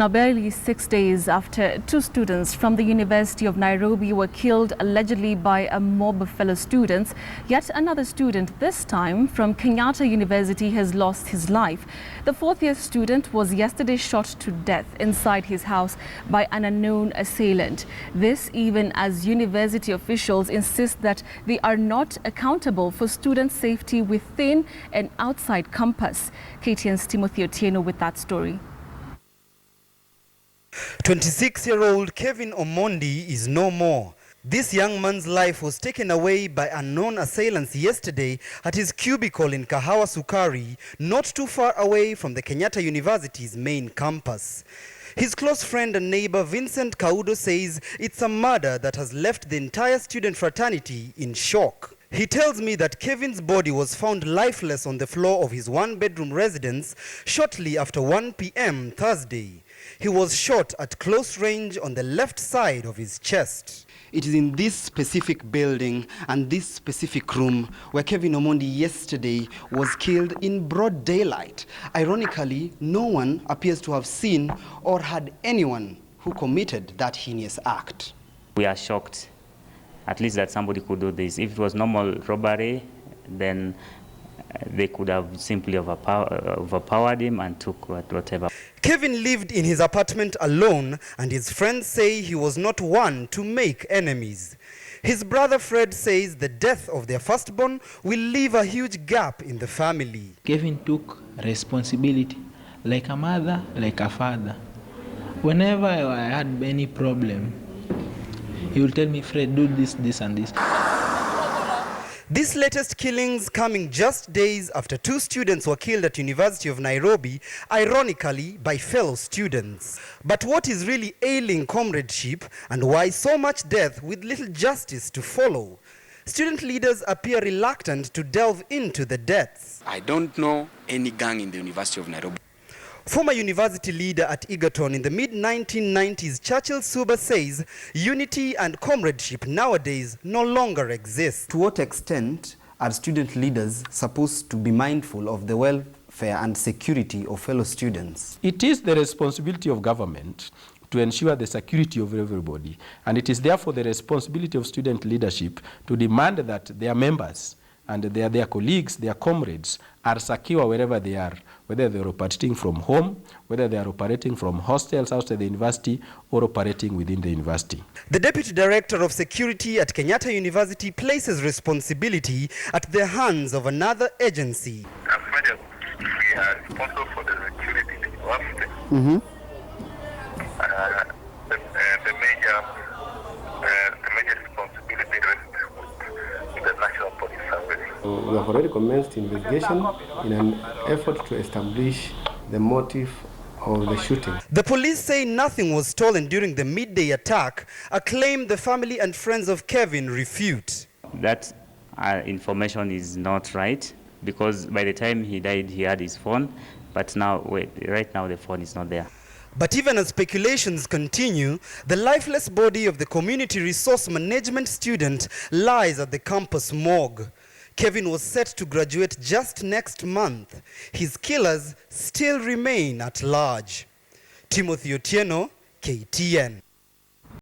Now, barely 6 days after two students from the University of Nairobi were killed allegedly by a mob of fellow students, yet another student, this time from Kenyatta University, has lost his life. The fourth-year student was yesterday shot to death inside his house by an unknown assailant. This even as university officials insist that they are not accountable for student safety within and outside campus. KTN's Timothy Otieno with that story. 26-year-old Kevin Omondi is no more. This young man's life was taken away by unknown assailants yesterday at his cubicle in Kahawa Sukari, not too far away from the Kenyatta University's main campus. His close friend and neighbor Vincent Kaudo says it's a murder that has left the entire student fraternity in shock. He tells me that Kevin's body was found lifeless on the floor of his one-bedroom residence shortly after 1 p.m. Thursday. He was shot at close range on the left side of his chest. It is in this specific building and this specific room where Kevin Omondi yesterday was killed in broad daylight. Ironically, no one appears to have seen or had anyone who committed that heinous act. We are shocked, at least that somebody could do this. If it was normal robbery, then they could have simply overpowered him and took whatever. Kevin lived in his apartment alone, and his friends say he was not one to make enemies. His brother Fred says the death of their firstborn will leave a huge gap in the family. Kevin took responsibility, like a mother, like a father. Whenever I had any problem, he will tell me, Fred, do this, this, and this. This latest killings coming just days after two students were killed at University of Nairobi, ironically by fellow students. But what is really ailing comradeship, and why so much death with little justice to follow? Student leaders appear reluctant to delve into the deaths. I don't know any gang in the University of Nairobi. Former university leader at Egerton in the mid-1990s, Churchill Suba says unity and comradeship nowadays no longer exist. To what extent are student leaders supposed to be mindful of the welfare and security of fellow students? It is the responsibility of government to ensure the security of everybody, and it is therefore the responsibility of student leadership to demand that their members and their colleagues, their comrades, are secure wherever they are, whether they're operating from home, whether they are operating from hostels outside the university, or operating within the university. The Deputy Director of Security at Kenyatta University places responsibility at the hands of another agency. As much as we are responsible for the security in the university, the major responsibility rests with the National Police Service. We have already commenced investigation in an effort to establish the motive of the shooting. The police say nothing was stolen during the midday attack, a claim the family and friends of Kevin refute. That information is not right, because by the time he died, he had his phone, but now, right now the phone is not there. But even as speculations continue, the lifeless body of the community resource management student lies at the campus morgue. Kevin was set to graduate just next month. His killers still remain at large. Timothy Otieno, KTN.